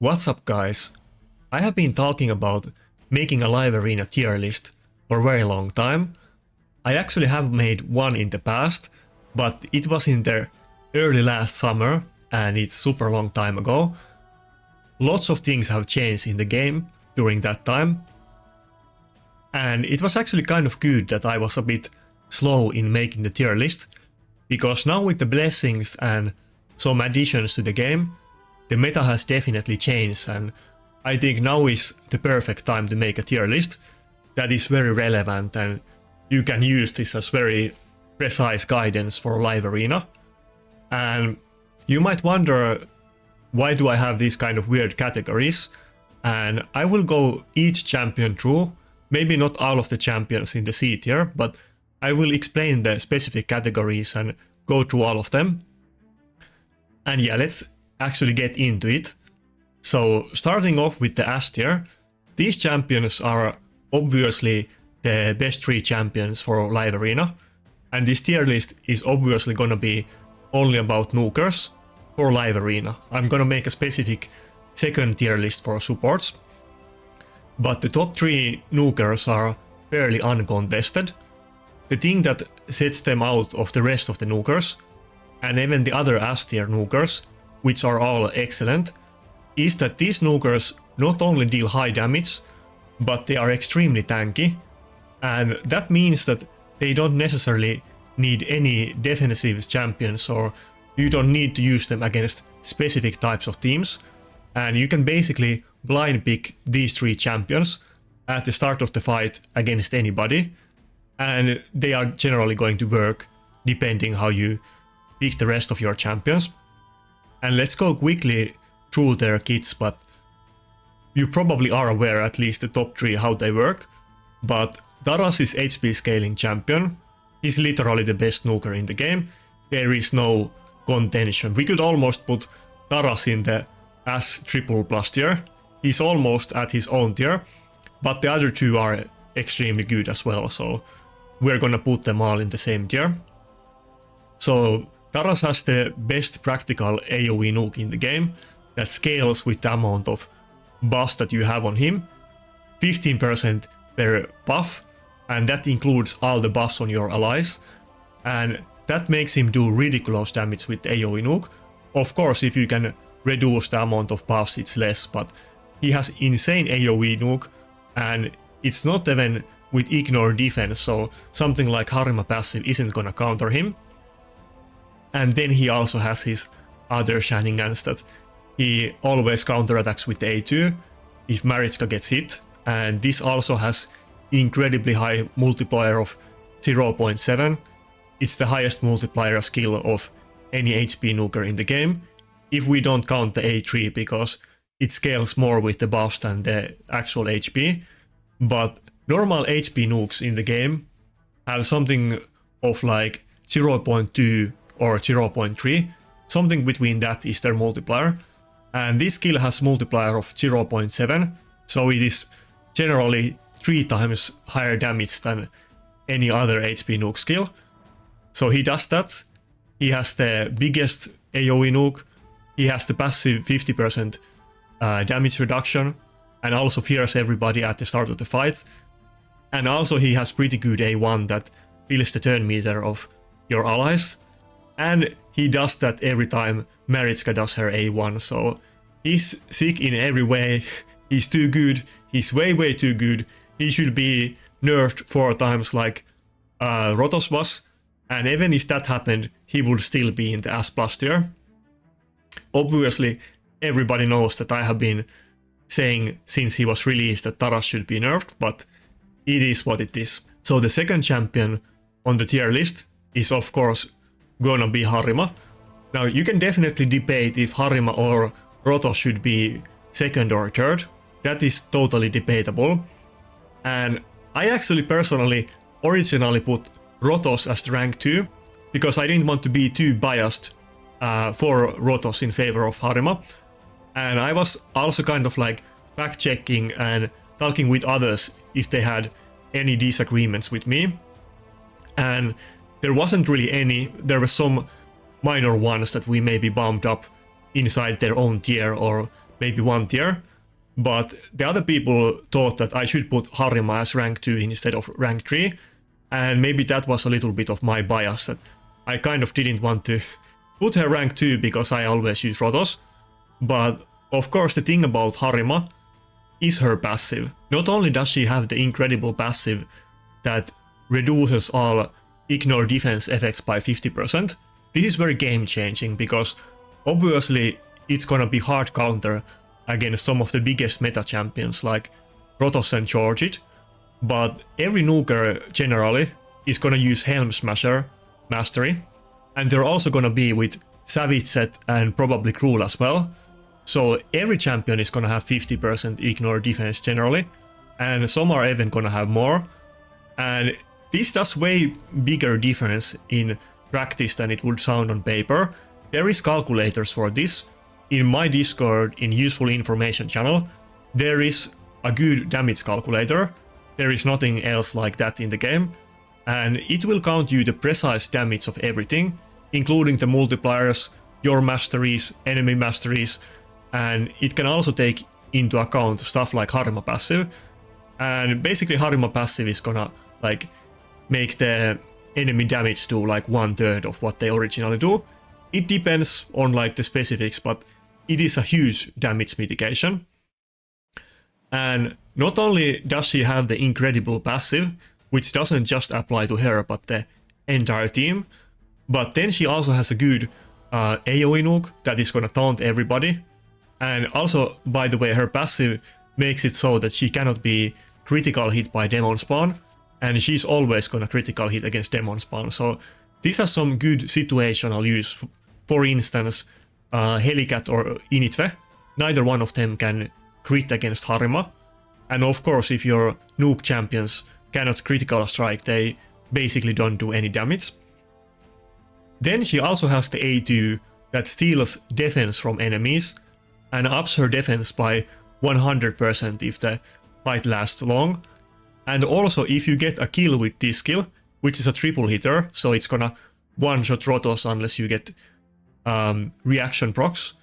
What's up guys? I have been talking about making a live arena tier list for a very long time. I actually have made one in the past, but it was in the early last summer and it's super long time ago. Lots of things have changed in the game during that time. And it was actually kind of good that I was a bit slow in making the tier list, because now with the blessings and some additions to the game, the meta has definitely changed, and I think now is the perfect time to make a tier list that is very relevant, and you can use this as very precise guidance for live arena. And you might wonder, why do I have these kind of weird categories? And I will go each champion through, maybe not all of the champions in the C tier, but I will explain the specific categories and go through all of them. And yeah, let's actually get into it. So starting off with the S tier, these champions are obviously the best 3 champions for live arena, and this tier list is obviously gonna be only about nukers for live arena. I'm gonna make a specific second tier list for supports, but the top 3 nukers are fairly uncontested. The thing that sets them out of the rest of the nukers, and even the other S tier nukers, which are all excellent, is that these nukers not only deal high damage, but they are extremely tanky, and that means that they don't necessarily need any defensive champions, or you don't need to use them against specific types of teams, and you can basically blind pick these 3 champions at the start of the fight against anybody, and they are generally going to work depending how you pick the rest of your champions. And let's go quickly through their kits, but you probably are aware, at least the top 3, how they work. But Taras is HP scaling champion. He's literally the best nuker in the game. There is no contention. We could almost put Taras in the S triple plus tier. He's almost at his own tier, but the other 2 are extremely good as well, so we're gonna put them all in the same tier. So Taras has the best practical AoE nuke in the game that scales with the amount of buffs that you have on him, 15% per buff, and that includes all the buffs on your allies, and that makes him do ridiculous damage with the AoE nuke. Of course, if you can reduce the amount of buffs, it's less, but he has insane AoE nuke, and it's not even with ignore defense, so something like Harima passive isn't gonna counter him. And then he also has his other shenanigans that he always counterattacks with the A2 if Maritzka gets hit, and this also has incredibly high multiplier of 0.7. It's the highest multiplier skill of any HP nuker in the game, if we don't count the A3, because it scales more with the buffs than the actual HP. But normal HP nukes in the game have something of like 0.2 or 0.3, something between that is their multiplier, and this skill has multiplier of 0.7, so it is generally 3 times higher damage than any other HP nuke skill. So he does that. He has the biggest AoE nuke, he has the passive 50% damage reduction, and also fears everybody at the start of the fight, and also he has pretty good A1 that fills the turn meter of your allies. And he does that every time Maritzka does her A1, so he's sick in every way. He's too good, he's way too good. He should be nerfed 4 times like Rotos was, and even if that happened, he would still be in the S plus tier. Obviously, everybody knows that I have been saying since he was released that Taras should be nerfed, but it is what it is. So the second champion on the tier list is of course gonna be Harima. Now you can definitely debate if Harima or Rotos should be second or third. That is totally debatable. And I actually personally originally put Rotos as the rank 2, because I didn't want to be too biased for Rotos in favor of Harima. And I was also kind of like fact checking and talking with others if they had any disagreements with me. And there wasn't really any. There were some minor ones that we maybe bumped up inside their own tier, or maybe 1 tier. But the other people thought that I should put Harima as rank 2 instead of rank 3. And maybe that was a little bit of my bias, that I kind of didn't want to put her rank 2 because I always use Rotos. But of course the thing about Harima is her passive. Not only does she have the incredible passive that reduces all ignore defense effects by 50%, this is very game changing because obviously it's gonna be hard counter against some of the biggest meta champions like Rotos and Georgit, but every Nuker generally is gonna use Helm Smasher Mastery, and they're also gonna be with Savage set and probably Cruel as well. So every champion is gonna have 50% ignore defense generally, and some are even gonna have more. And this does way bigger difference in practice than it would sound on paper. There is calculators for this. In my Discord, in Useful Information channel, there is a good damage calculator. There is nothing else like that in the game. And it will count you the precise damage of everything, including the multipliers, your masteries, enemy masteries, and it can also take into account stuff like Harima passive. And basically Harima passive is gonna like make the enemy damage do like 1/3 of what they originally do. It depends on like the specifics, but it is a huge damage mitigation. And not only does she have the incredible passive, which doesn't just apply to her but the entire team, but then she also has a good AoE nuke that is gonna taunt everybody. And also, by the way, her passive makes it so that she cannot be critical hit by demon spawn, and she's always gonna critical hit against demon spawn. So this has some good situational use. For instance, Helicat or Initve, neither one of them can crit against Harima. And of course, if your nuke champions cannot critical strike, they basically don't do any damage. Then she also has the A2 that steals defense from enemies and ups her defense by 100% if the fight lasts long. And also if you get a kill with this skill, which is a triple hitter, so it's gonna one-shot Rotos unless you get reaction procs.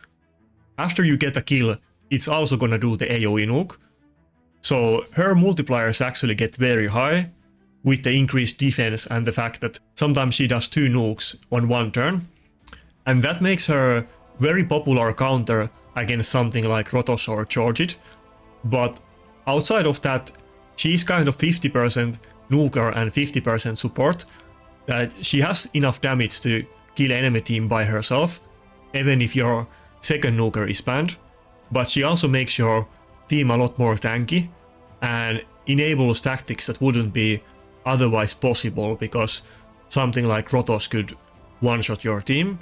After you get a kill, it's also gonna do the AoE nuke. So her multipliers actually get very high with the increased defense and the fact that sometimes she does 2 nukes on 1 turn. And that makes her very popular counter against something like Rotos or Georgit. But outside of that, she's kind of 50% nuker and 50% support, that she has enough damage to kill enemy team by herself, even if your second nuker is banned. But she also makes your team a lot more tanky and enables tactics that wouldn't be otherwise possible, because something like Rotos could one-shot your team.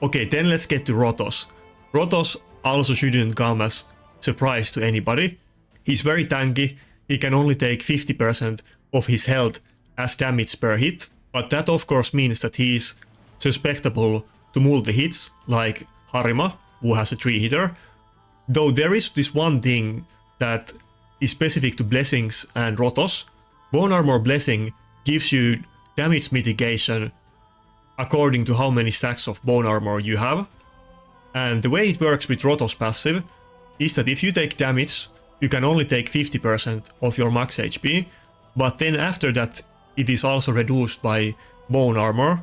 Okay, then let's get to Rotos. Rotos also shouldn't come as surprise to anybody. He's very tanky, he can only take 50% of his health as damage per hit, but that of course means that he's susceptible to multi-hits, like Harima, who has a 3-hitter. Though there is this one thing that is specific to Blessings and Rotos. Bone Armor Blessing gives you damage mitigation according to how many stacks of Bone Armor you have. And the way it works with Rotos passive is that if you take damage, you can only take 50% of your max HP, but then after that it is also reduced by Bone Armor.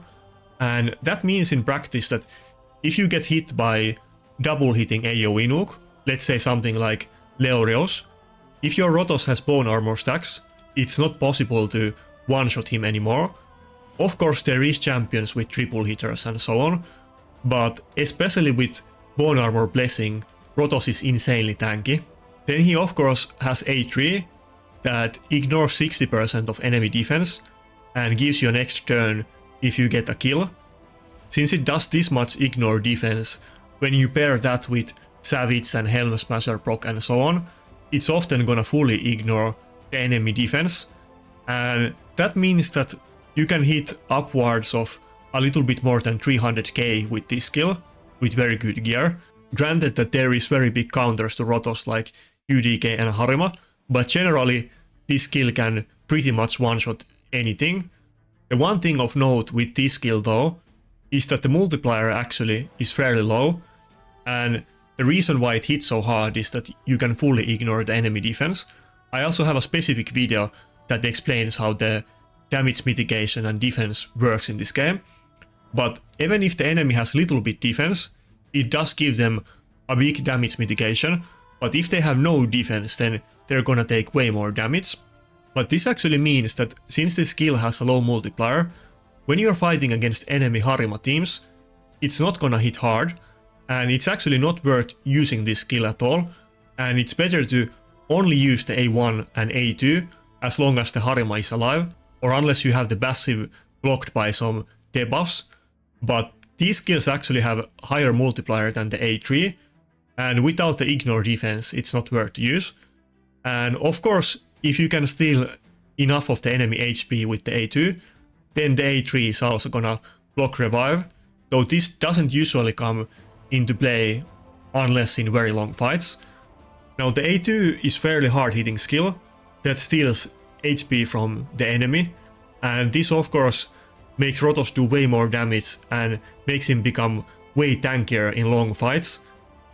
And that means in practice that if you get hit by double hitting AoE nuke, let's say something like Leoreos, if your Rotos has Bone Armor stacks, it's not possible to one-shot him anymore. Of course there is champions with triple hitters and so on, but especially with Bone Armor Blessing, Rotos is insanely tanky. Then he of course has A3 that ignores 60% of enemy defense and gives you an extra turn if you get a kill. Since it does this much ignore defense, when you pair that with Savage and Helm Smasher proc and so on, it's often gonna fully ignore the enemy defense. And that means that you can hit upwards of a little bit more than 300k with this skill, with very good gear. Granted that there is very big counters to Rotos like UDK and Harima, but generally this skill can pretty much one-shot anything. The one thing of note with this skill though, is that the multiplier actually is fairly low, and the reason why it hits so hard is that you can fully ignore the enemy defense. I also have a specific video that explains how the damage mitigation and defense works in this game. But even if the enemy has little bit defense, it does give them a big damage mitigation. But if they have no defense, then they're gonna take way more damage. But this actually means that since this skill has a low multiplier, when you're fighting against enemy Harima teams, it's not gonna hit hard, and it's actually not worth using this skill at all, and it's better to only use the A1 and A2 as long as the Harima is alive, or unless you have the passive blocked by some debuffs. But these skills actually have higher multiplier than the A3, and without the ignore defense it's not worth to use. And of course, if you can steal enough of the enemy HP with the A2, then the A3 is also gonna block revive, though this doesn't usually come into play unless in very long fights. Now the A2 is fairly hard hitting skill that steals HP from the enemy, and this of course makes Rotos do way more damage and makes him become way tankier in long fights.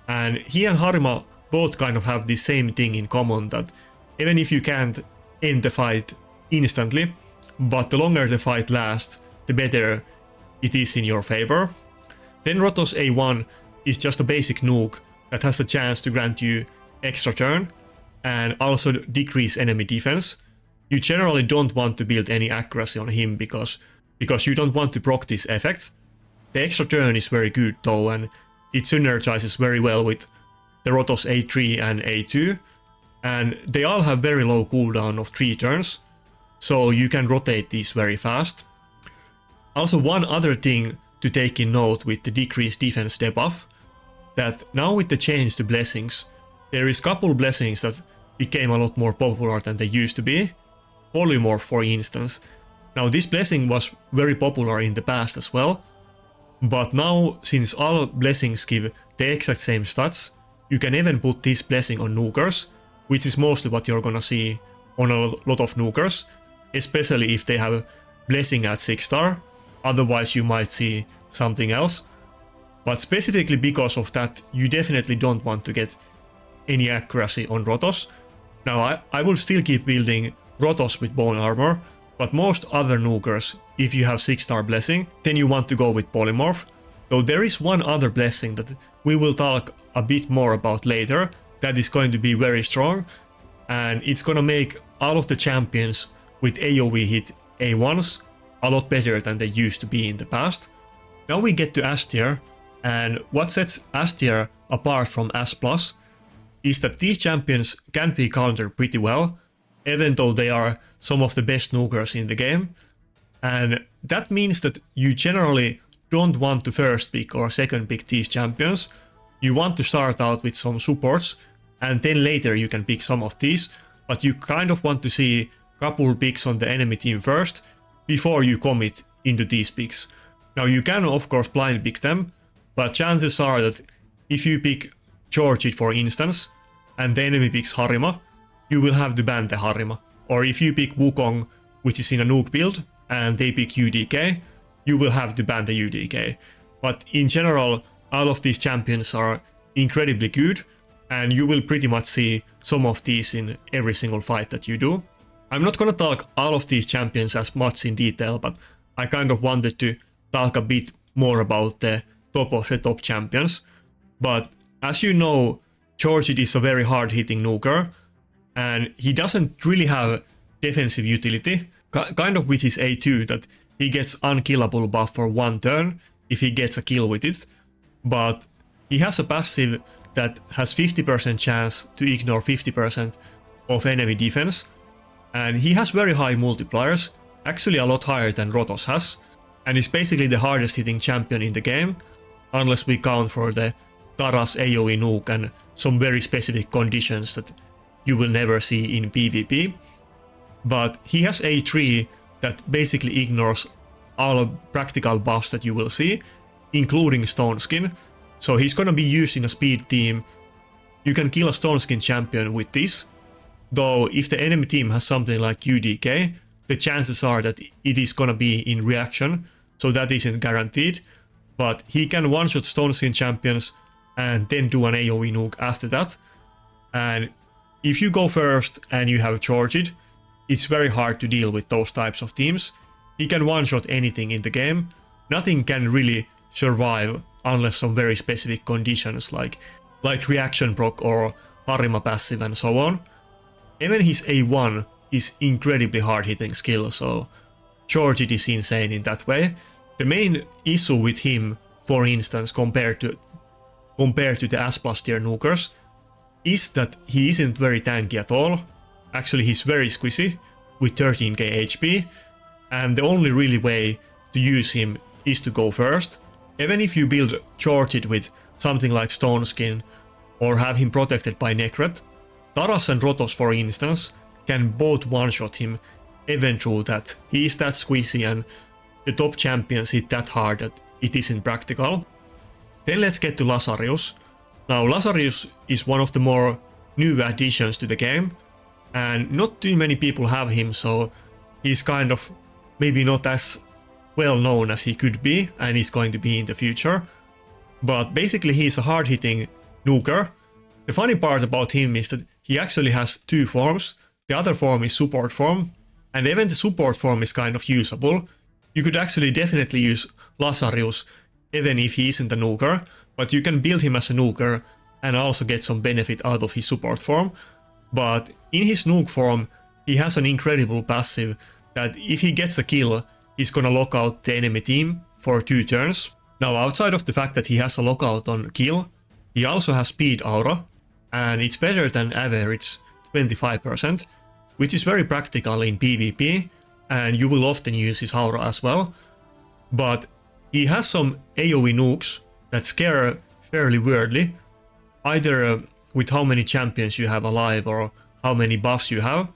And he and Harima both kind of have the same thing in common, that even if you can't end the fight instantly, but the longer the fight lasts, the better it is in your favor. Then Rotos A1 is just a basic nuke that has a chance to grant you extra turn and also decrease enemy defense. You generally don't want to build any accuracy on him because you don't want to proc this effect. The extra turn is very good though, and it synergizes very well with the Rotos A3 and A2, and they all have very low cooldown of 3 turns, so you can rotate these very fast. Also, one other thing to take in note with the decreased defense debuff, that now with the change to blessings, there is couple blessings that became a lot more popular than they used to be. Polymorph, for instance. Now this blessing was very popular in the past as well, but now since all blessings give the exact same stats, you can even put this blessing on nukers, which is mostly what you're gonna see on a lot of nukers, especially if they have blessing at 6 star, otherwise you might see something else. But specifically because of that, you definitely don't want to get any accuracy on Rotos. Now I will still keep building Rotos with bone armor, but most other nukers, if you have 6 star blessing, then you want to go with polymorph. Though there is one other blessing that we will talk a bit more about later that is going to be very strong, and it's gonna make all of the champions with AoE hit A1s a lot better than they used to be in the past. Now we get to S tier, and what sets S tier apart from S plus is that these champions can be countered pretty well, even though they are some of the best nukers in the game. And that means that you generally don't want to first pick or second pick these champions. You want to start out with some supports, and then later you can pick some of these, but you kind of want to see a couple picks on the enemy team first, before you commit into these picks. Now you can of course blind pick them, but chances are that if you pick Georgie for instance, and the enemy picks Harima, you will have to ban the Harima. Or if you pick Wukong, which is in a nuke build, and they pick UDK, you will have to ban the UDK. But in general, all of these champions are incredibly good, and you will pretty much see some of these in every single fight that you do. I'm not gonna talk all of these champions as much in detail, but I kind of wanted to talk a bit more about the top of the top champions. But as you know, Georgie is a very hard hitting nuker, and he doesn't really have defensive utility, kind of with his A2 that he gets unkillable buff for 1 turn if he gets a kill with it, but he has a passive that has 50% chance to ignore 50% of enemy defense, and he has very high multipliers, actually a lot higher than Rotos has, and is basically the hardest hitting champion in the game, unless we count for the Taras AoE nuke and some very specific conditions that you will never see in PvP. But he has A3 that basically ignores all practical buffs that you will see, including Stone Skin. So he's gonna be used in a speed team. You can kill a Stone Skin champion with this, though if the enemy team has something like UDK, the chances are that it is gonna be in reaction, so that isn't guaranteed. But he can one-shot Stone Skin champions, and then do an AoE nuke after that. And if you go first and you have charged it, it's very hard to deal with those types of teams. He can one-shot anything in the game. Nothing can really survive unless some very specific conditions like reaction proc or Harima passive and so on. Even his A1 is incredibly hard-hitting skill, so charge it is insane in that way. The main issue with him, for instance, compared to the S+ tier nukers, is that he isn't very tanky at all. Actually, he's very squishy with 13k HP, and the only really way to use him is to go first. Even if you build charged with something like Stone Skin or have him protected by Necret, Taras and Rotos, for instance, can both one-shot him even through that. He is that squishy and the top champions hit that hard that it isn't practical. Then let's get to Lazarius. Now Lazarius is one of the more new additions to the game, and not too many people have him, so he's kind of maybe not as well known as he could be and is going to be in the future. But basically he's a hard-hitting nuker. The funny part about him is that he actually has two forms. The other form is support form, and even the support form is kind of usable. You could actually definitely use Lazarius even if he isn't a nuker, but you can build him as a nuker and also get some benefit out of his support form. But in his nuke form, he has an incredible passive that if he gets a kill, he's gonna lock out the enemy team for 2 turns. Now, outside of the fact that he has a lockout on kill, he also has speed aura, and it's better than average 25%, which is very practical in PvP, and you will often use his aura as well. But he has some AoE nukes that scare fairly weirdly, either with how many champions you have alive or how many buffs you have.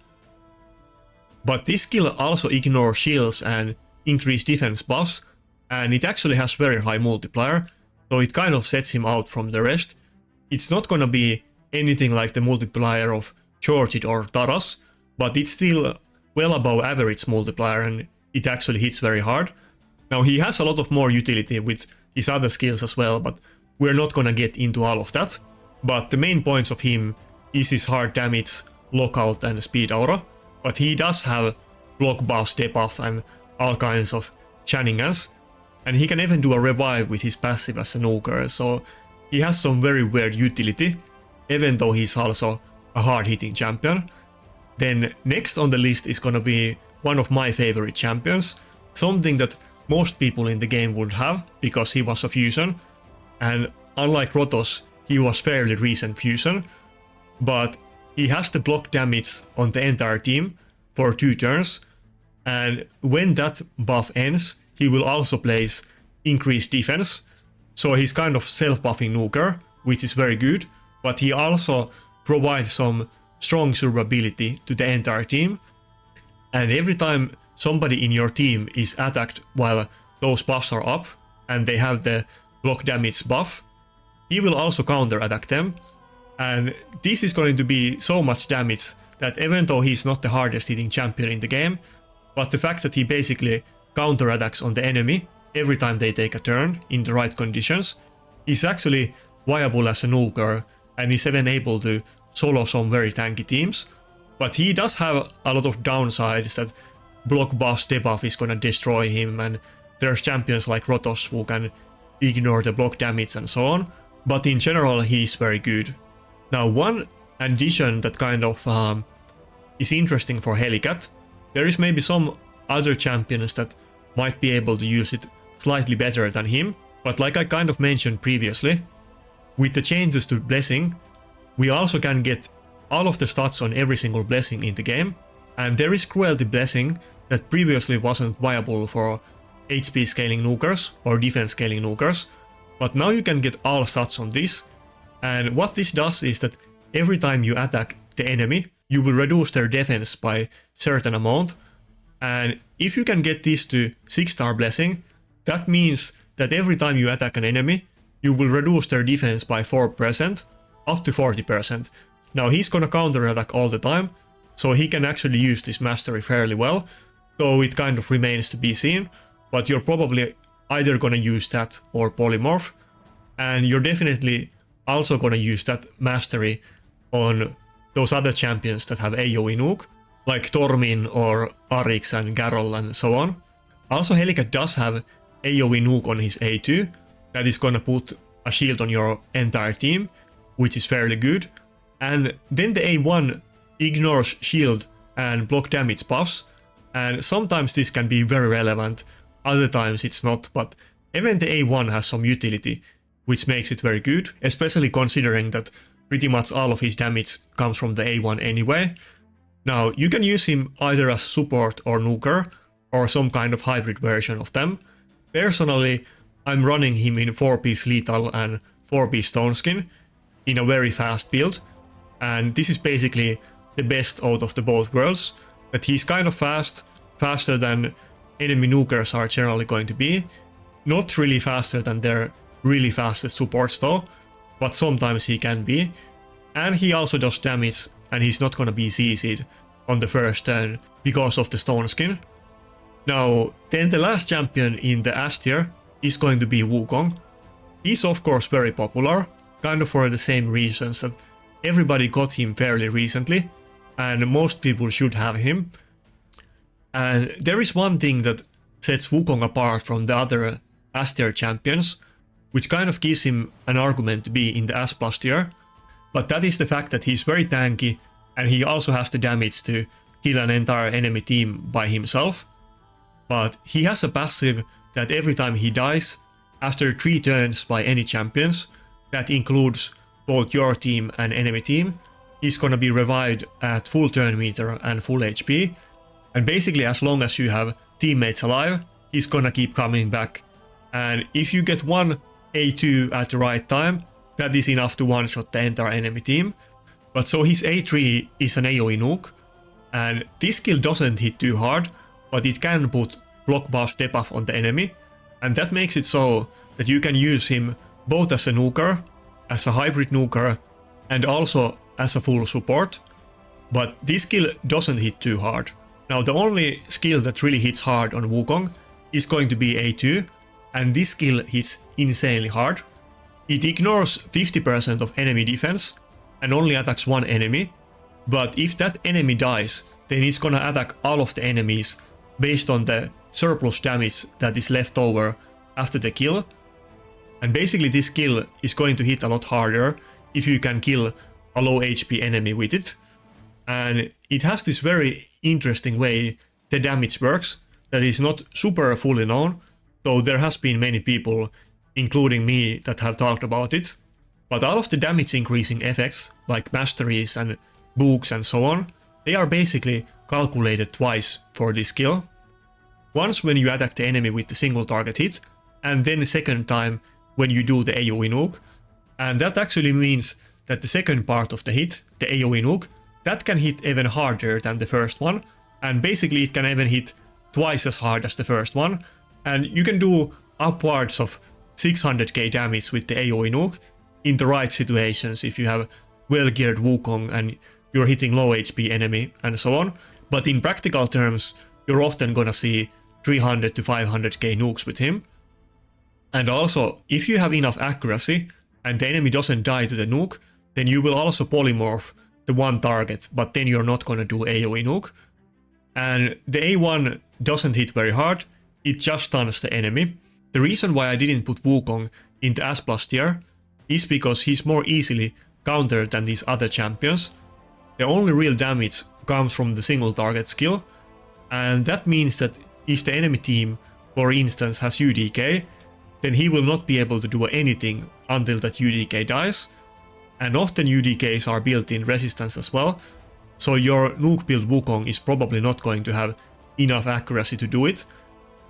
But this skill also ignores shields and increased defense buffs, and it actually has very high multiplier, so it kind of sets him out from the rest. It's not gonna be anything like the multiplier of Chorchid or Taras, but it's still well above average multiplier and it actually hits very hard. Now he has a lot of more utility with his other skills as well, but we're not gonna get into all of that. But the main points of him is his hard damage, lockout and speed aura, but he does have block buff, step off and all kinds of shenanigans, and he can even do a revive with his passive as a nuker, so he has some very weird utility, even though he's also a hard-hitting champion. Then next on the list is gonna be one of my favorite champions, something that most people in the game would have, because he was a fusion, and unlike Rotos, he was fairly recent fusion, but he has the block damage on the entire team for 2 turns, and when that buff ends, he will also place increased defense, so he's kind of self-buffing nuker, which is very good, but he also provides some strong survivability to the entire team, and every time somebody in your team is attacked while those buffs are up and they have the block damage buff, he will also counter attack them, and this is going to be so much damage that even though he's not the hardest hitting champion in the game, but the fact that he basically counter attacks on the enemy every time they take a turn in the right conditions is actually viable as a nuker, and is even able to solo some very tanky teams. But he does have a lot of downsides, that block buff, step buff is gonna destroy him, and there's champions like Rotos who can ignore the block damage and so on, but in general he's very good. Now one addition that kind of is interesting for Helicat, there is maybe some other champions that might be able to use it slightly better than him, but like I kind of mentioned previously, with the changes to Blessing, we also can get all of the stats on every single Blessing in the game, and there is Cruelty Blessing that previously wasn't viable for HP scaling nukers or defense scaling nukers, but now you can get all stats on this, and what this does is that every time you attack the enemy, you will reduce their defense by certain amount, and if you can get this to 6-star Blessing, that means that every time you attack an enemy, you will reduce their defense by 4%, up to 40%. Now he's gonna counter attack all the time, so he can actually use this mastery fairly well, though it kind of remains to be seen, but you're probably either gonna use that or Polymorph, and you're definitely also gonna use that mastery on those other champions that have AoE nuke, like Tormin or Arix and Garol and so on. Also, Helicat does have AoE nuke on his A2 that is gonna put a shield on your entire team, which is fairly good. And then the A1 ignores shield and block damage buffs, and sometimes this can be very relevant, other times it's not, but even the A1 has some utility, which makes it very good, especially considering that pretty much all of his damage comes from the A1 anyway. Now, you can use him either as support or nuker, or some kind of hybrid version of them. Personally, I'm running him in 4-piece lethal and 4-piece stone skin in a very fast build, and this is basically the best out of the both worlds, that he's kind of fast, faster than enemy nukers are generally going to be, not really faster than their really fastest supports though, but sometimes he can be, and he also does damage, and he's not gonna be CC'd on the first turn because of the stone skin. Now, then the last champion in the S tier is going to be Wukong. He's of course very popular, kind of for the same reasons that everybody got him fairly recently, and most people should have him. And there is one thing that sets Wukong apart from the other S tier champions, which kind of gives him an argument to be in the S+ tier, but that is the fact that he's very tanky, and he also has the damage to kill an entire enemy team by himself. But he has a passive that every time he dies, after 3 turns by any champions, that includes both your team and enemy team, he's gonna be revived at full turn meter and full HP, and basically as long as you have teammates alive, he's gonna keep coming back. And if you get one A2 at the right time, that is enough to one-shot the entire enemy team. But so his A3 is an AoE nuke, and this skill doesn't hit too hard, but it can put block buff debuff on the enemy, and that makes it so that you can use him both as a nuker, as a hybrid nuker, and also as a full support. But this skill doesn't hit too hard. Now the only skill that really hits hard on Wukong is going to be A2, and this skill hits insanely hard. It ignores 50% of enemy defense and only attacks one enemy, but if that enemy dies, then it's gonna attack all of the enemies based on the surplus damage that is left over after the kill. And basically this skill is going to hit a lot harder if you can kill a low HP enemy with it. And it has this very interesting way the damage works that is not super fully known, though there has been many people, including me, that have talked about it. But all of the damage increasing effects, like masteries and books and so on, they are basically calculated twice for this skill. Once when you attack the enemy with the single target hit, and then the second time when you do the AoE nuke. And that actually means that the second part of the hit, the AoE nuke, that can hit even harder than the first one, and basically it can even hit twice as hard as the first one, and you can do upwards of 600k damage with the AoE nuke in the right situations if you have well-geared Wukong and you're hitting low HP enemy and so on. But in practical terms, you're often gonna see 300 to 500k nukes with him. And also, if you have enough accuracy and the enemy doesn't die to the nuke, then you will also polymorph the one target, but then you're not gonna do AoE nuke. And the A1 doesn't hit very hard, it just stuns the enemy. The reason why I didn't put Wukong in the S+ tier is because he's more easily countered than these other champions. The only real damage comes from the single target skill, and that means that if the enemy team, for instance, has UDK, then he will not be able to do anything until that UDK dies, and often UDKs are built in resistance as well, so your nuke build Wukong is probably not going to have enough accuracy to do it.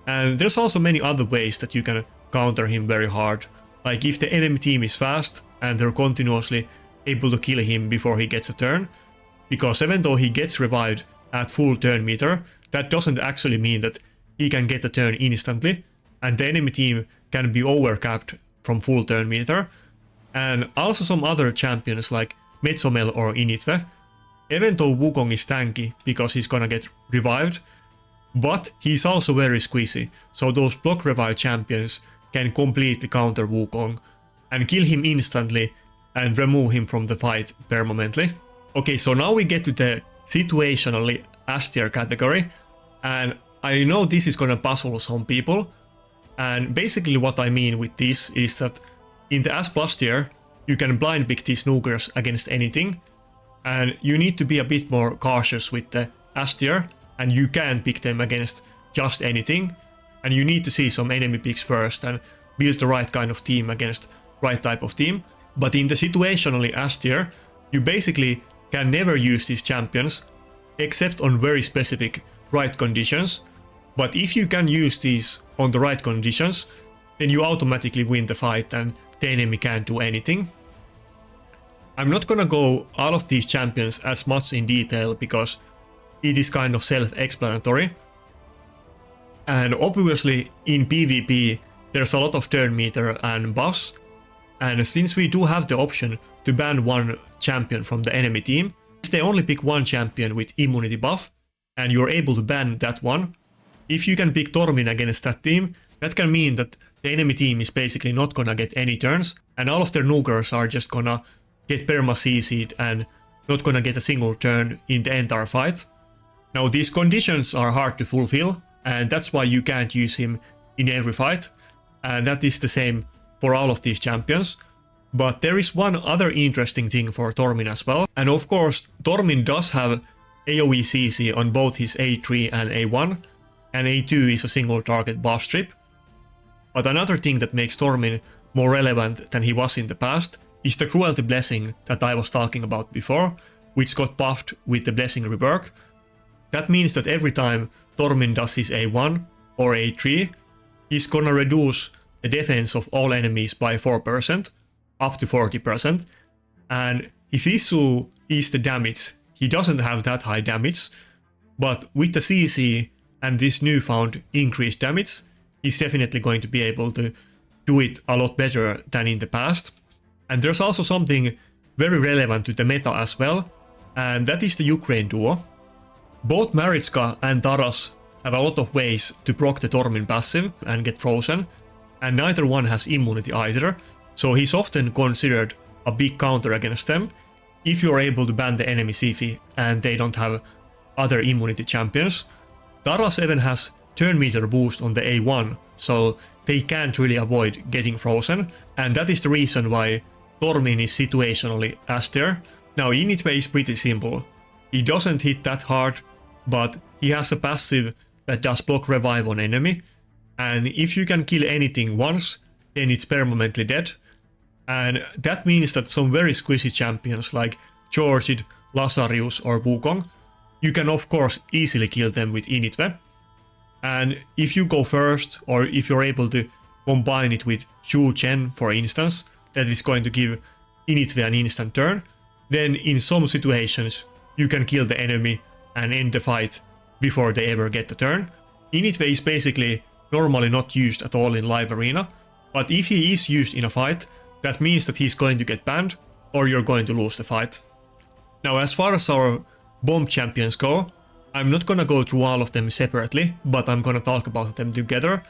And there's also many other ways that you can counter him very hard, like if the enemy team is fast and they're continuously able to kill him before he gets a turn, because even though he gets revived at full turn meter, that doesn't actually mean that he can get a turn instantly, and the enemy team can be overcapped from full turn meter. And also some other champions like Metzomel or Initve, even though Wukong is tanky because he's gonna get revived, but he's also very squishy, so those block revive champions can completely counter Wukong and kill him instantly and remove him from the fight permanently. Okay, so now we get to the situationally S tier category, and I know this is gonna puzzle some people, and basically what I mean with this is that in the S plus tier, you can blind pick these Nukers against anything, and you need to be a bit more cautious with the S tier, and you can pick them against just anything, and you need to see some enemy picks first and build the right kind of team against right type of team. But in the situationally S tier, you basically can never use these champions except on very specific right conditions. But if you can use these on the right conditions, then you automatically win the fight and the enemy can't do anything. I'm not gonna go all of these champions as much in detail because it is kind of self-explanatory. And obviously in PvP there's a lot of turn meter and buffs, and since we do have the option to ban one champion from the enemy team, if they only pick one champion with immunity buff and you're able to ban that one, if you can pick Tormin against that team, that can mean that the enemy team is basically not gonna get any turns, and all of their Nukers are just gonna get perma CC'd and not gonna get a single turn in the entire fight. Now these conditions are hard to fulfill, and that's why you can't use him in every fight, and that is the same for all of these champions. But there is one other interesting thing for Tormin as well, and of course Tormin does have AoE CC on both his A3 and A1, and A2 is a single target buff strip. But another thing that makes Tormin more relevant than he was in the past is the cruelty blessing that I was talking about before, which got buffed with the blessing rework. That means that every time Tormin does his A1 or A3, he's gonna reduce the defense of all enemies by 4%, up to 40%, and his issue is the damage. He doesn't have that high damage, but with the CC and this newfound increased damage, he's definitely going to be able to do it a lot better than in the past. And there's also something very relevant to the meta as well, and that is the Ukraine duo. Both Marichka and Taras have a lot of ways to proc the Tormin passive and get frozen, and neither one has immunity either, so he's often considered a big counter against them if you're able to ban the enemy Sifi and they don't have other immunity champions. Taras even has turn meter boost on the A1, so they can't really avoid getting frozen, and that is the reason why Tormin is situationally S tier. Now Initve is pretty simple. He doesn't hit that hard, but he has a passive that does block revive on enemy, and if you can kill anything once, then it's permanently dead. And that means that some very squishy champions like Georgid, Lazarius or Wukong, you can of course easily kill them with Initve. And if you go first, or if you're able to combine it with Shu Chen for instance, that is going to give Initve an instant turn, then in some situations you can kill the enemy and end the fight before they ever get the turn. Initve is basically normally not used at all in live arena, but if he is used in a fight, that means that he's going to get banned or you're going to lose the fight. Now as far as our bomb champions go, I'm not gonna go through all of them separately, but I'm gonna talk about them together.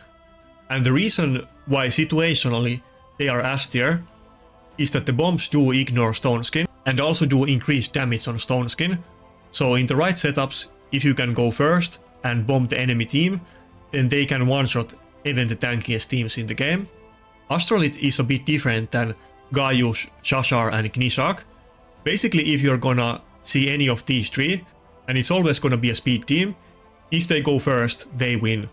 And the reason why situationally they are S tier is that the bombs do ignore Stone Skin and also do increased damage on Stone Skin. So in the right setups, if you can go first and bomb the enemy team, then they can one-shot even the tankiest teams in the game. Astrolith is a bit different than Gaius, Shashar and Gnishak. Basically if you're gonna see any of these three, and it's always gonna be a speed team, if they go first, they win.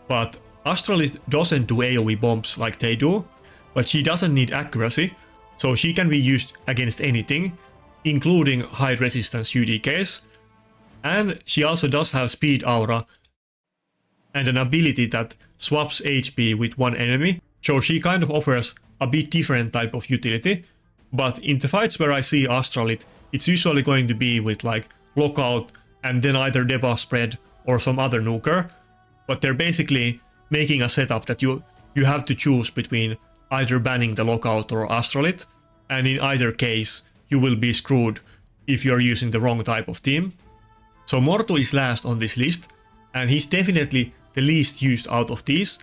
But Astrolith doesn't do AoE bombs like they do, but she doesn't need accuracy, so she can be used against anything, including high resistance UDKs. And she also does have speed aura and an ability that swaps HP with one enemy, so she kind of offers a bit different type of utility. But in the fights where I see Astrolith, it's usually going to be with like Lockout and then either debuff spread or some other nuker, but they're basically making a setup that you have to choose between either banning the Lockout or Astrolith, and in either case you will be screwed if you're using the wrong type of team. So Mortu is last on this list, and he's definitely the least used out of these,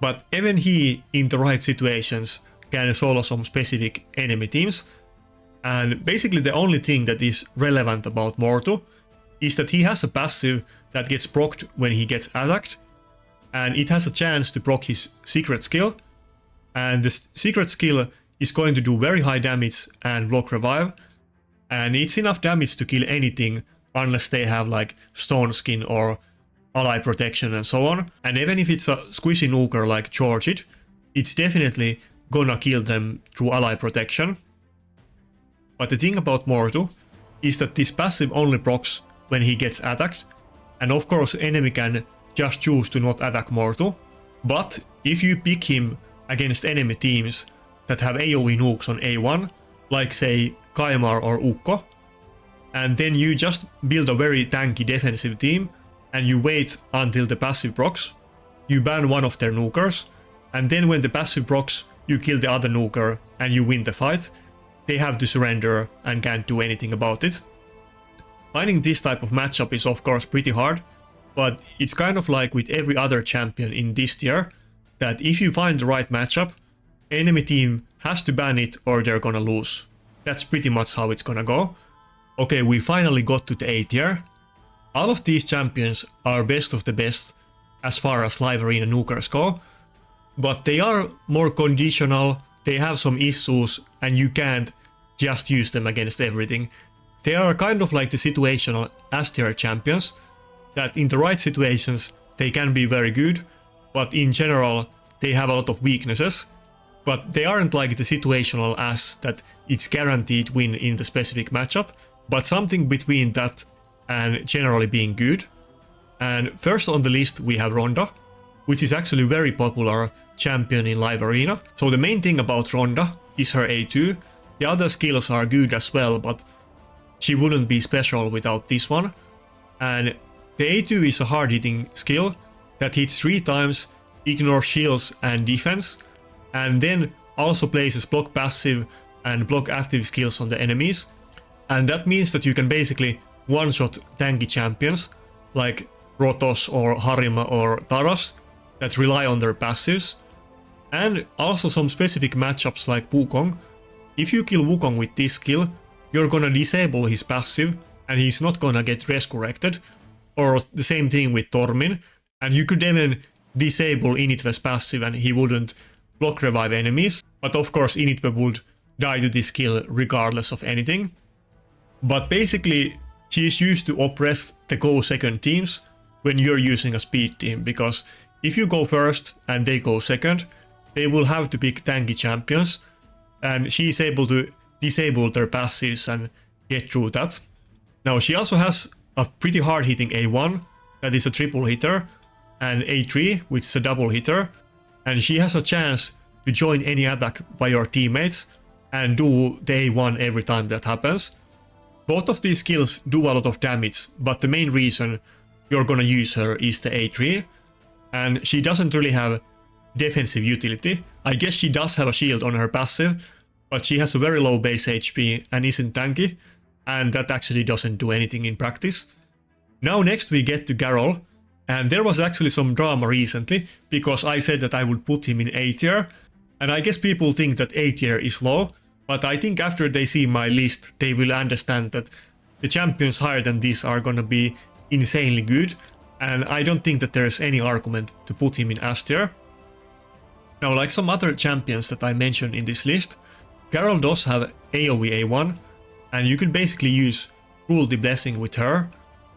but even he in the right situations can solo some specific enemy teams. And basically the only thing that is relevant about Mortu is that he has a passive that gets procced when he gets attacked, and it has a chance to proc his secret skill, and the secret skill is going to do very high damage and block revive, and it's enough damage to kill anything unless they have like stone skin or ally protection and so on. And even if it's a squishy nuker like George, it's definitely gonna kill them through ally protection. But the thing about Mortu is that this passive only procs when he gets attacked, and of course enemy can just choose to not attack Mortu, but if you pick him against enemy teams that have AoE nukes on A1, like say Kaimar or Ukko, and then you just build a very tanky defensive team and you wait until the passive procs, you ban one of their nukers, and then when the passive procs you kill the other nuker and you win the fight, they have to surrender and can't do anything about it. Finding this type of matchup is of course pretty hard, but it's kind of like with every other champion in this tier, that if you find the right matchup, enemy team has to ban it or they're gonna lose. That's pretty much how it's gonna go. Okay, we finally got to the A tier. All of these champions are best of the best as far as live arena nukers go, but they are more conditional, they have some issues, and you can't just use them against everything. They are kind of like the situational S tier champions, that in the right situations they can be very good, but in general they have a lot of weaknesses. But they aren't like the situational S that it's guaranteed win in the specific matchup, but something between that and generally being good. And first on the list we have Ronda, which is actually a very popular champion in live arena. So the main thing about Ronda is her A2. The other skills are good as well, but she wouldn't be special without this one. And the A2 is a hard hitting skill that hits 3 times, ignores shields and defense, and then also places block passive and block active skills on the enemies. And that means that you can basically one-shot tanky champions like Rotos or Harima or Taras that rely on their passives. And also some specific matchups like Wukong. If you kill Wukong with this skill, you're gonna disable his passive and he's not gonna get resurrected. Or the same thing with Tormin, and you could even disable Initve's passive and he wouldn't block revive enemies, but of course Initve would die to this skill regardless of anything. But basically she is used to oppress the go second teams when you're using a speed team, because if you go first and they go second, they will have to pick tanky champions, and she is able to disable their passives and get through that. Now she also has a pretty hard hitting A1 that is a triple hitter, and A3 which is a double hitter, and she has a chance to join any attack by your teammates and do the A1 every time that happens. Both of these skills do a lot of damage, but the main reason you're gonna use her is the A3, and she doesn't really have defensive utility. I guess she does have a shield on her passive, but she has a very low base HP and isn't tanky, and that actually doesn't do anything in practice. Now next we get to Garol, and there was actually some drama recently because I said that I would put him in A tier, and I guess people think that A tier is low, but I think after they see my list they will understand that the champions higher than this are gonna be insanely good, and I don't think that there's any argument to put him in S tier. Now, like some other champions that I mentioned in this list, Garol does have AoE A1, and you could basically use Cruelty Blessing with her,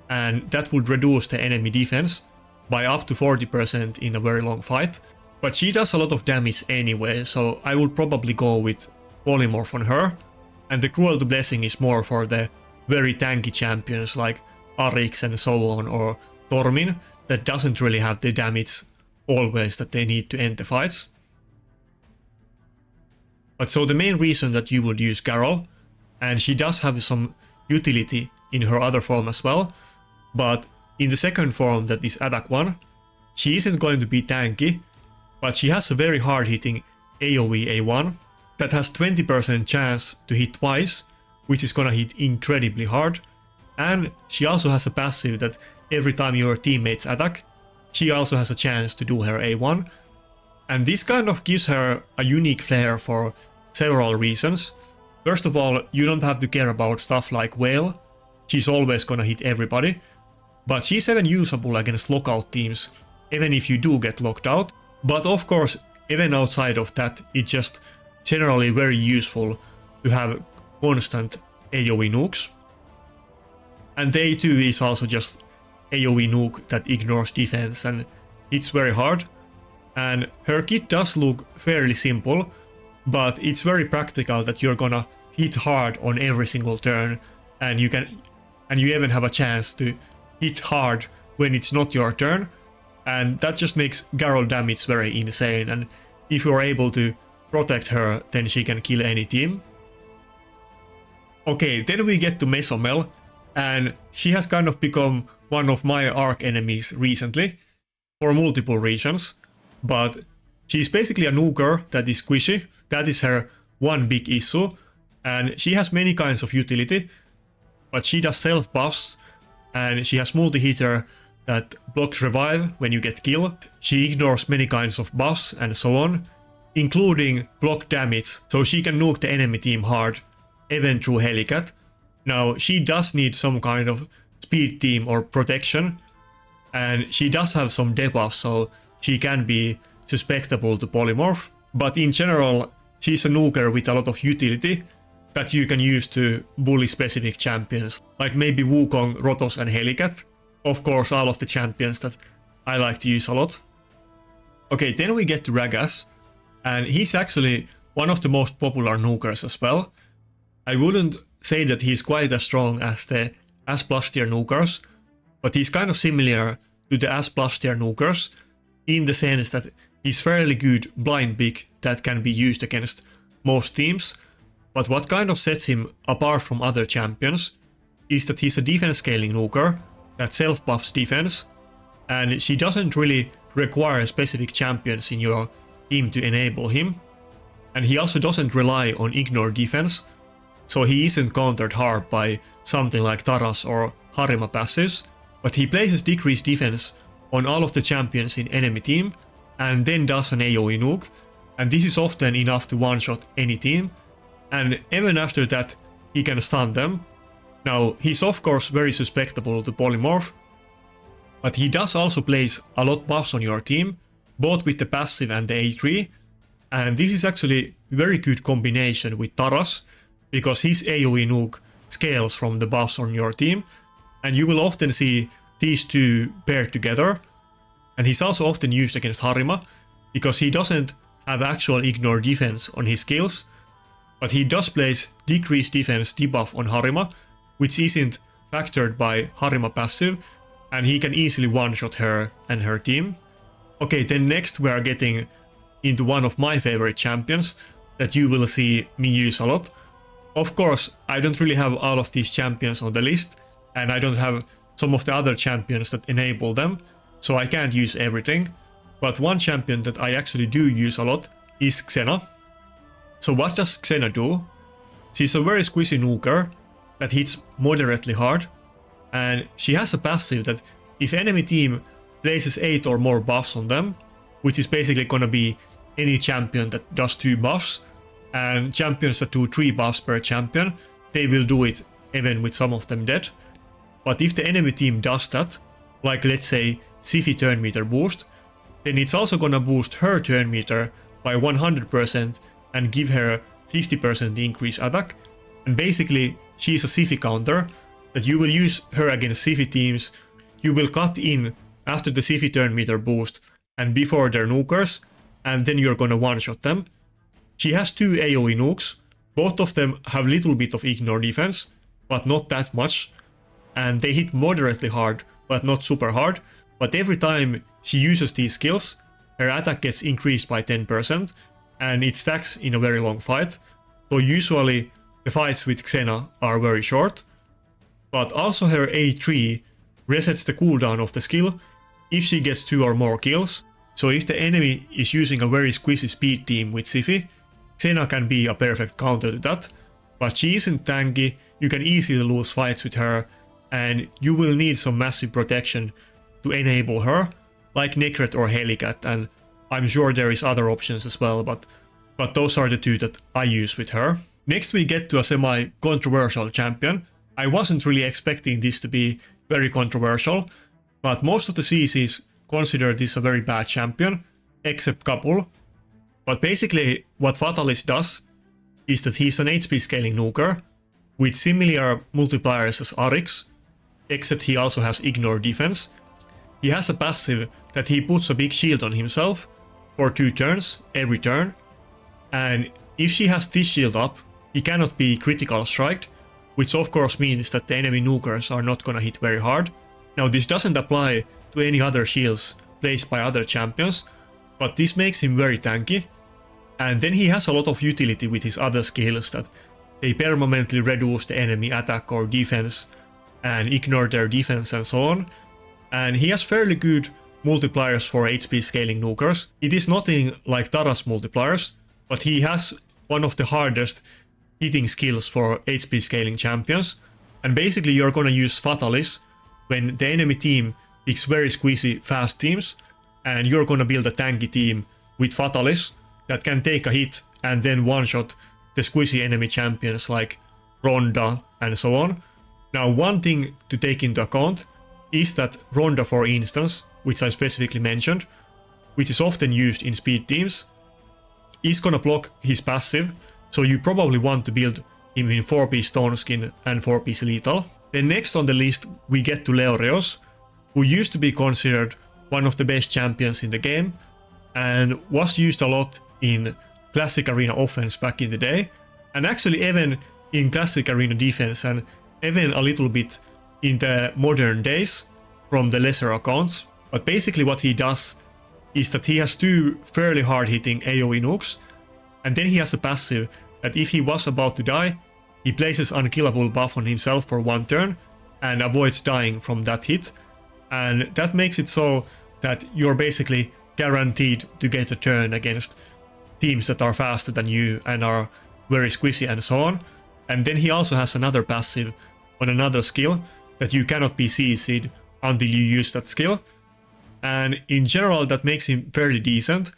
and that would reduce the enemy defense by up to 40% in a very long fight. But she does a lot of damage anyway, so I would probably go with Polymorph on her, and the Cruelty Blessing is more for the very tanky champions like Arix and so on, or Tormin, that doesn't really have the damage always that they need to end the fights. But so the main reason that you would use Garol, and she does have some utility in her other form as well, but in the second form that is attack 1, she isn't going to be tanky, but she has a very hard hitting AoE A1 that has 20% chance to hit twice, which is gonna hit incredibly hard, and she also has a passive that every time your teammates attack, she also has a chance to do her A1. And this kind of gives her a unique flair for several reasons. First of all, you don't have to care about stuff like Whale. She's always gonna hit everybody. But she's even usable against lockout teams, even if you do get locked out. But of course, even outside of that, it's just generally very useful to have constant AoE nukes. And the A2 is also just AoE nuke that ignores defense and hits very hard. And her kit does look fairly simple, but it's very practical that you're gonna hit hard on every single turn, and you even have a chance to hit hard when it's not your turn, and that just makes Garrel damage very insane. And if you're able to protect her, then she can kill any team. Okay, then we get to Mesomel, and she has kind of become one of my arc enemies recently, for multiple reasons. But she's basically a nuker that is squishy. That is her one big issue, and she has many kinds of utility, but she does self buffs, and she has multi-hitter that blocks revive when you get killed. She ignores many kinds of buffs and so on, including block damage, so she can nuke the enemy team hard, even through Helicat. Now, she does need some kind of speed team or protection, and she does have some debuffs, so she can be susceptible to polymorph. But in general, she's a nuker with a lot of utility that you can use to bully specific champions, like maybe Wukong, Rotos and Helicat. Of course, all of the champions that I like to use a lot. Okay, then we get to Ragas, and he's actually one of the most popular nukers as well. I wouldn't say that he's quite as strong as the S+ tier nukers, but he's kind of similar to the S+ tier nukers in the sense that he's fairly good blind pick that can be used against most teams. But what kind of sets him apart from other champions is that he's a defense scaling nuker that self-buffs defense, and she doesn't really require specific champions in your team to enable him. And he also doesn't rely on ignore defense, so he isn't countered hard by something like Taras or Harima passives, but he places decreased defense on all of the champions in enemy team, and then does an AoE nuke, and this is often enough to one-shot any team, and even after that he can stun them. Now, he's of course very susceptible to polymorph, but he does also place a lot buffs on your team, both with the passive and the A3, and this is actually a very good combination with Taras, because his AoE nuke scales from the buffs on your team, and you will often see these two paired together. And he's also often used against Harima, because he doesn't have actual ignore defense on his skills, but he does place decreased defense debuff on Harima, which isn't factored by Harima passive, and he can easily one-shot her and her team. Okay, then next we are getting into one of my favorite champions that you will see me use a lot. Of course, I don't really have all of these champions on the list, and I don't have some of the other champions that enable them, so I can't use everything. But one champion that I actually do use a lot is Xena. So what does Xena do? She's a very squishy nuker that hits moderately hard, and she has a passive that if enemy team places 8 or more buffs on them, which is basically gonna be any champion that does 2 buffs, and champions that do 3 buffs per champion, they will do it even with some of them dead. But if the enemy team does that, like let's say Siphi turn meter boost, then it's also gonna boost her turn meter by 100% and give her 50% increase attack. And basically, she's a Siphi counter that you will use her against Siphi teams. You will cut in after the Siphi turn meter boost and before their nukers, and then you're gonna one-shot them. She has 2 AoE nukes, both of them have little bit of ignore defense, but not that much, and they hit moderately hard, but not super hard. But every time she uses these skills, her attack gets increased by 10%, and it stacks in a very long fight. So usually the fights with Xena are very short, but also her A3 resets the cooldown of the skill if she gets 2 or more kills. So if the enemy is using a very squishy speed team with Siphi, Xena can be a perfect counter to that, but she isn't tanky, you can easily lose fights with her, and you will need some massive protection to enable her, like Necret or Helicat, and I'm sure there is other options as well, but those are the two that I use with her. Next we get to a semi-controversial champion. I wasn't really expecting this to be very controversial, but most of the CCs consider this a very bad champion, except couple. But basically what Fatalis does is that he's an HP scaling nuker with similar multipliers as Arix, except he also has ignore defense. He has a passive that he puts a big shield on himself for 2 turns every turn, and if she has this shield up, he cannot be critical striked, which of course means that the enemy nukers are not gonna hit very hard. Now this doesn't apply to any other shields placed by other champions, but this makes him very tanky, and then he has a lot of utility with his other skills that they permanently reduce the enemy attack or defense and ignore their defense and so on. And he has fairly good multipliers for HP scaling nukers. It is nothing like Tara's multipliers, but he has one of the hardest hitting skills for HP scaling champions. And basically you're gonna use Fatalis when the enemy team picks very squeezy fast teams, and you're gonna build a tanky team with Fatalis that can take a hit and then one-shot the squeezy enemy champions like Ronda and so on. Now one thing to take into account is that Ronda, for instance, which I specifically mentioned, which is often used in speed teams, is gonna block his passive, so you probably want to build him in 4-piece Stone Skin and 4-piece Lethal. Then next on the list we get to Leoreos, who used to be considered one of the best champions in the game and was used a lot in Classic Arena offense back in the day, and actually even in Classic Arena defense, and even a little bit in the modern days from the lesser accounts. But basically what he does is that he has 2 fairly hard hitting AoE nukes, and then he has a passive that if he was about to die, he places unkillable buff on himself for 1 turn and avoids dying from that hit, and that makes it so that you're basically guaranteed to get a turn against teams that are faster than you and are very squishy and so on. And then he also has another passive on another skill that you cannot be CC'd until you use that skill, and in general that makes him fairly decent,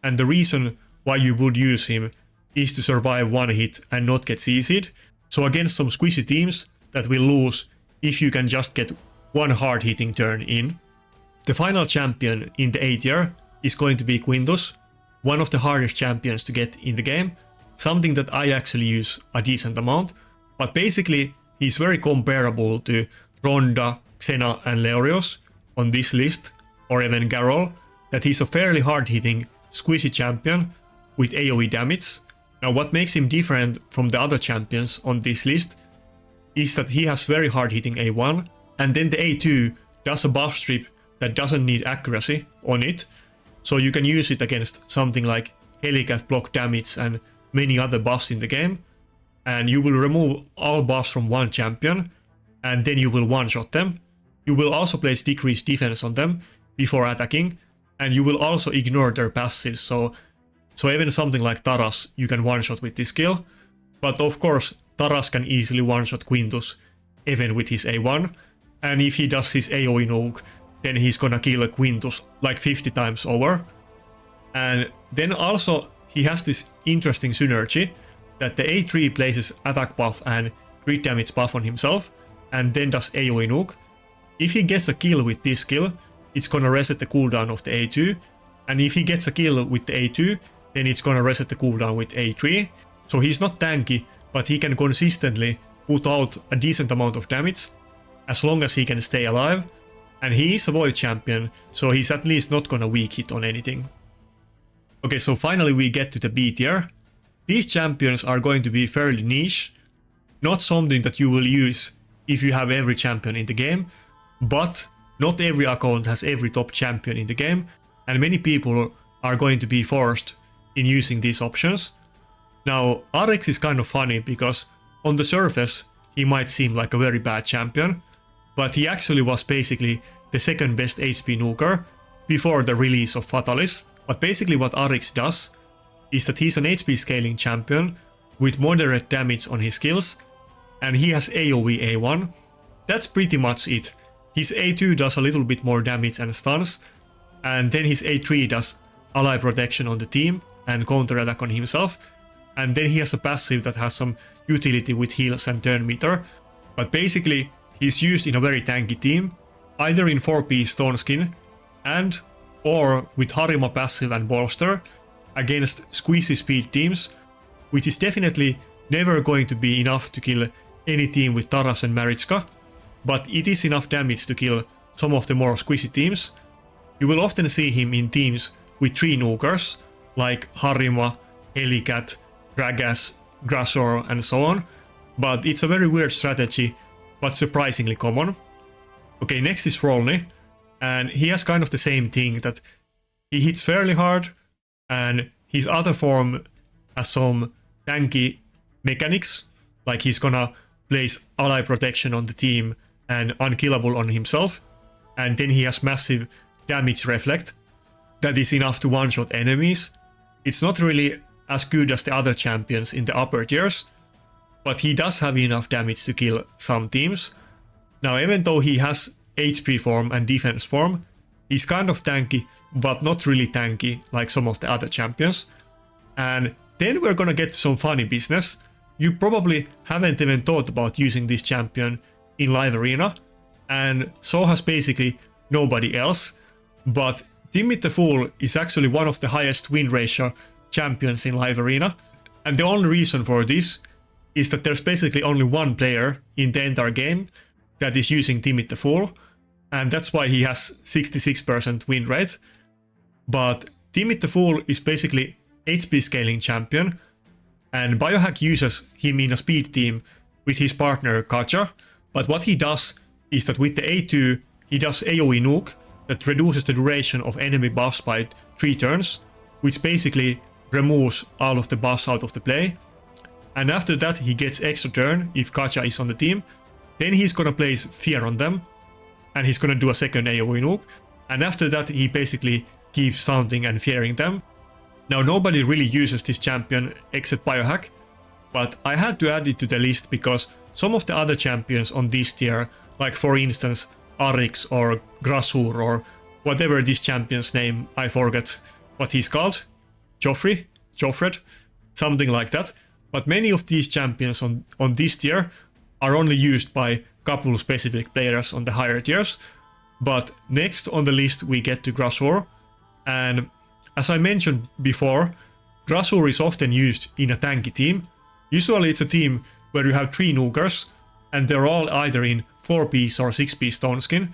and the reason why you would use him is to survive 1 hit and not get CC'd. So against some squishy teams that will lose if you can just get 1 hard hitting turn in. The final champion in the A tier is going to be Quintus, one of the hardest champions to get in the game, something that I actually use a decent amount, but basically he's very comparable to Ronda, Xena and Leoreos on this list, or even Garol, that he's a fairly hard-hitting, squishy champion with AoE damage. Now what makes him different from the other champions on this list is that he has very hard-hitting A1, and then the A2 does a buff strip that doesn't need accuracy on it, so you can use it against something like Helicat block damage and many other buffs in the game, and you will remove all buffs from one champion, and then you will one-shot them. You will also place decreased defense on them before attacking, and you will also ignore their passives, so even something like Taras you can one-shot with this skill, but of course Taras can easily one-shot Quintus even with his A1, and if he does his AoE nuke, then he's gonna kill Quintus like 50 times over. And then also he has this interesting synergy that the A3 places attack buff and crit damage buff on himself, and then does AoE nuke. If he gets a kill with this skill, it's gonna reset the cooldown of the A2, and if he gets a kill with the A2, then it's gonna reset the cooldown with A3. So he's not tanky, but he can consistently put out a decent amount of damage as long as he can stay alive, and he is a void champion, so he's at least not gonna weak hit on anything. Okay, so finally we get to the B tier. These champions are going to be fairly niche, not something that you will use if you have every champion in the game, but not every account has every top champion in the game, and many people are going to be forced in using these options. Now, Arix is kind of funny because on the surface he might seem like a very bad champion, but he actually was basically the second best HP nuker before the release of Fatalis. But basically what Arix does is that he's an HP scaling champion with moderate damage on his skills, and he has AoE A1. That's pretty much it. His A2 does a little bit more damage and stuns, and then his A3 does ally protection on the team and counter-attack on himself. And then he has a passive that has some utility with heals and turn meter. But basically, he's used in a very tanky team, either in 4-piece Stone Skin and or with Harima passive and bolster against squeezy speed teams, which is definitely never going to be enough to kill any team with Taras and Marichka, but it is enough damage to kill some of the more squeezy teams. You will often see him in teams with 3 Nukers, like Harima, Helicat, Gragas, Grasor and so on, but it's a very weird strategy, but surprisingly common. Okay, next is Rolny, and he has kind of the same thing, that he hits fairly hard, and his other form has some tanky mechanics, like he's gonna place ally protection on the team and unkillable on himself, and then he has massive damage reflect that is enough to one-shot enemies. It's not really as good as the other champions in the upper tiers, but he does have enough damage to kill some teams. Now, even though he has HP form and defense form, he's kind of tanky, but not really tanky like some of the other champions. And then we're gonna get to some funny business. You probably haven't even thought about using this champion in live arena, and so has basically nobody else, but Timid the Fool is actually one of the highest win ratio champions in live arena, and the only reason for this is that there's basically only one player in the entire game that is using Timid the Fool, and that's why he has 66% win rate. But Timid the Fool is basically HP scaling champion, and Biohack uses him in a speed team with his partner Katja, but what he does is that with the A2 he does AoE nuke that reduces the duration of enemy buffs by 3 turns, which basically removes all of the buffs out of the play. And after that he gets extra turn if Katja is on the team, then he's gonna place Fear on them, and he's gonna do a second AoE nuke, and after that he basically keeps sounding and fearing them. Now, nobody really uses this champion except Biohack, but I had to add it to the list because some of the other champions on this tier, like for instance Arix or Grasur or whatever this champion's name, I forget what he's called, Joffred, something like that, but many of these champions on this tier are only used by couple specific players on the higher tiers. But next on the list we get to Grasur, and as I mentioned before, Grasur is often used in a tanky team. Usually it's a team where you have 3 Nukers, and they're all either in 4-piece or 6-piece Stone Skin,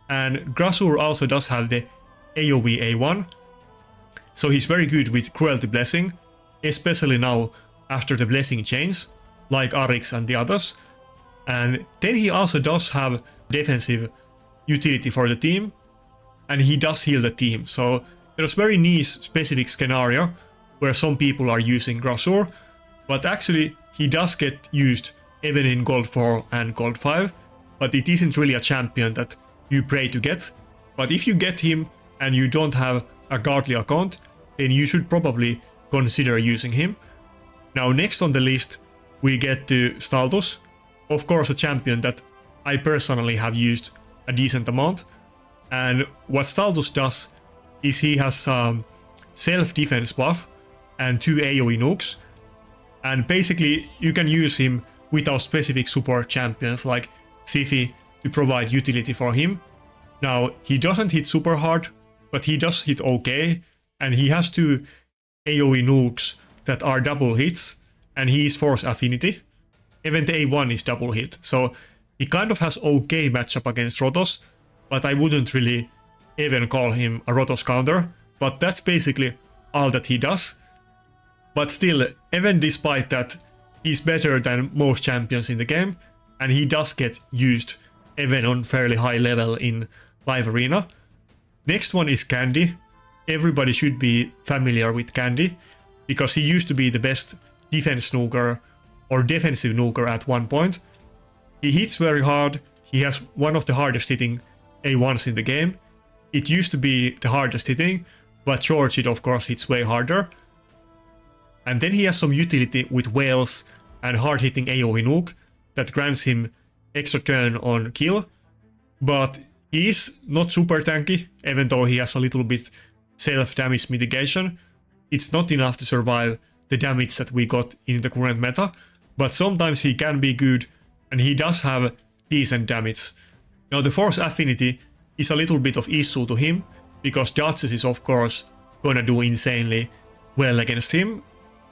and Grasur also does have the AoE A1, so he's very good with Cruelty Blessing, especially now after the Blessing change, like Arix and the others. And then he also does have defensive utility for the team, and he does heal the team, so there's very niche specific scenario where some people are using Grasur, but actually he does get used even in Gold 4 and Gold 5, but it isn't really a champion that you pray to get. But if you get him and you don't have a godly account, then you should probably consider using him. Now, next on the list we get to Staltus, of course a champion that I personally have used a decent amount, and what Staltus does is he has self-defense buff and 2 AoE nukes, and basically you can use him without specific support champions like Siphi to provide utility for him. Now, he doesn't hit super hard, but he does hit okay, and he has 2 AoE nukes that are double hits, and he is Force Affinity. Even the A1 is double hit, so he kind of has okay matchup against Rotos, but I wouldn't really even call him a Rotos counter, but that's basically all that he does. But still, even despite that, he's better than most champions in the game, and he does get used even on fairly high level in live arena. Next one is Candy. Everybody should be familiar with Candy, because he used to be the best defense nuker or defensive nuker at one point. He hits very hard, he has one of the hardest hitting A1s in the game. It used to be the hardest hitting, but George it of course hits way harder. And then he has some utility with Whales and hard hitting AoE nuke that grants him extra turn on kill, but he is not super tanky, even though he has a little bit self-damage mitigation. It's not enough to survive the damage that we got in the current meta, but sometimes he can be good and he does have decent damage. Now the Force Affinity is a little bit of issue to him, because Duchess is of course gonna do insanely well against him,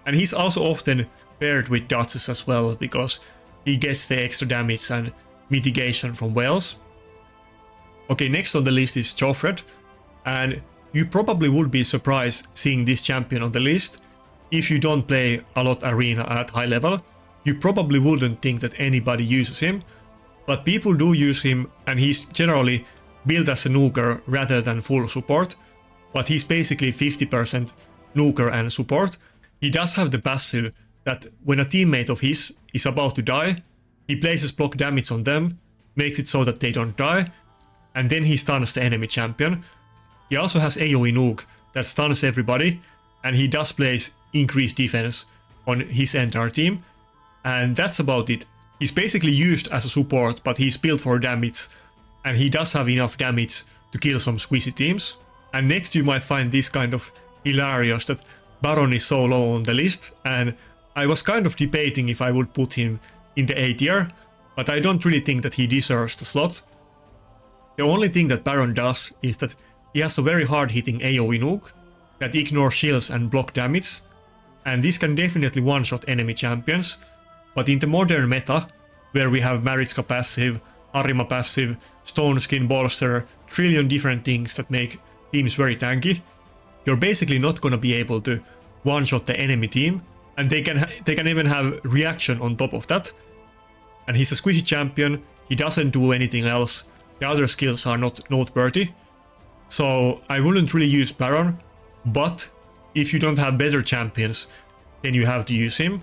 and he's also often paired with Duchess as well, because he gets the extra damage and mitigation from Wales. Okay, next on the list is Joffred, and you probably would be surprised seeing this champion on the list. If you don't play a lot arena at high level, you probably wouldn't think that anybody uses him, but people do use him, and he's generally built as a nuker rather than full support, but he's basically 50% nuker and support. He does have the passive that when a teammate of his is about to die, he places block damage on them, makes it so that they don't die, and then he stuns the enemy champion. He also has AoE nuke that stuns everybody, and he does place increased defense on his entire team, and that's about it. He's basically used as a support, but he's built for damage, and he does have enough damage to kill some squishy teams. And next you might find this kind of hilarious that Baron is so low on the list, and I was kind of debating if I would put him in the A tier, but I don't really think that he deserves the slot. The only thing that Baron does is that he has a very hard hitting AoE nuke that ignores shields and block damage, and this can definitely one-shot enemy champions. But in the modern meta, where we have Maritzka passive, Arima passive, Stone Skin Bolster, trillion different things that make teams very tanky, you're basically not gonna be able to one-shot the enemy team, and they can even have reaction on top of that. And he's a squishy champion, he doesn't do anything else, the other skills are not noteworthy. So I wouldn't really use Baron, but if you don't have better champions, then you have to use him.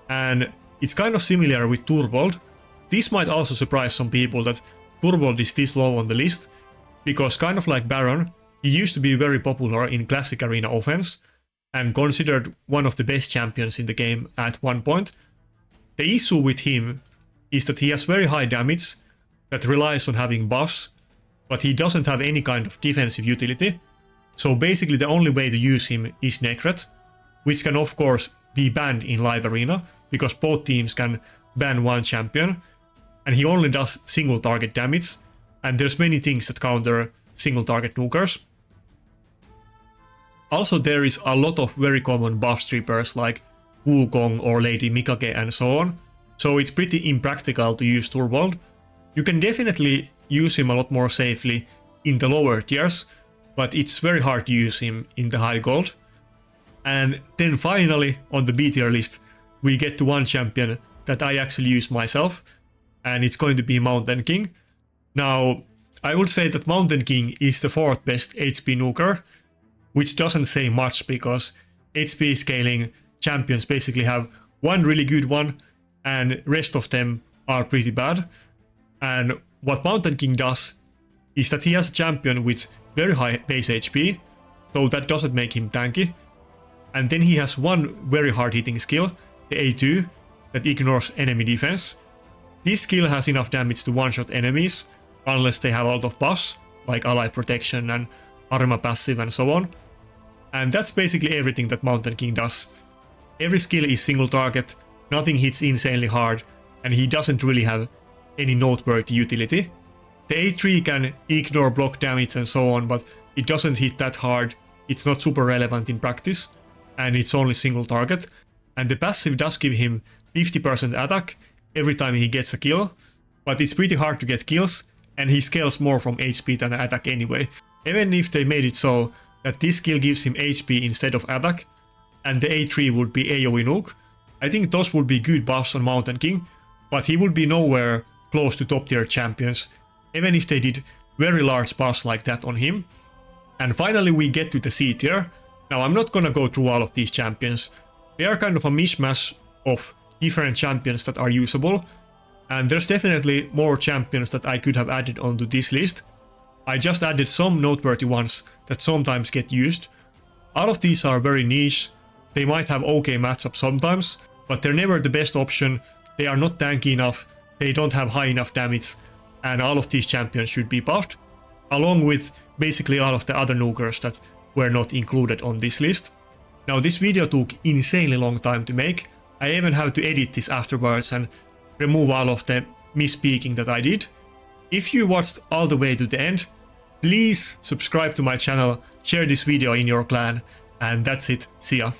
And it's kind of similar with Turbold. This might also surprise some people that Turbold is this low on the list, because kind of like Baron, he used to be very popular in Classic Arena offense, and considered one of the best champions in the game at one point. The issue with him is that he has very high damage that relies on having buffs, but he doesn't have any kind of defensive utility. So basically the only way to use him is Necret, which can of course be banned in live arena, because both teams can ban one champion, and he only does single target damage, and there's many things that counter single target nukers. Also there is a lot of very common buff strippers like Wukong or Lady Mikage and so on, so it's pretty impractical to use Turbold. You can definitely use him a lot more safely in the lower tiers, but it's very hard to use him in the high gold. And then finally on the B tier list we get to one champion that I actually use myself, and it's going to be Mountain King. Now, I would say that Mountain King is the fourth best HP nuker, which doesn't say much because HP scaling champions basically have one really good one and rest of them are pretty bad. And what Mountain King does is that he has a champion with very high base HP, so that doesn't make him tanky. And then he has one very hard hitting skill, the A2, that ignores enemy defense. This skill has enough damage to one-shot enemies, unless they have a lot of buffs, like ally protection and Arma passive and so on. And that's basically everything that Mountain King does. Every skill is single target, nothing hits insanely hard, and he doesn't really have any noteworthy utility. The A3 can ignore block damage and so on, but it doesn't hit that hard, it's not super relevant in practice, and it's only single target. And the passive does give him 50% attack every time he gets a kill, but it's pretty hard to get kills, and he scales more from HP than attack anyway. Even if they made it so that this skill gives him HP instead of attack, and the A3 would be AoE nuke, I think those would be good buffs on Mountain King, but he would be nowhere close to top tier champions, even if they did very large buffs like that on him. And finally we get to the C tier. Now I'm not gonna go through all of these champions. They are kind of a mishmash of different champions that are usable, and there's definitely more champions that I could have added onto this list. I just added some noteworthy ones that sometimes get used. All of these are very niche, they might have okay matchups sometimes, but they're never the best option, they are not tanky enough, they don't have high enough damage, and all of these champions should be buffed, along with basically all of the other nukers that were not included on this list. Now this video took insanely long time to make. I even have to edit this afterwards and remove all of the misspeaking that I did. If you watched all the way to the end, please subscribe to my channel, share this video in your clan, and that's it. See ya.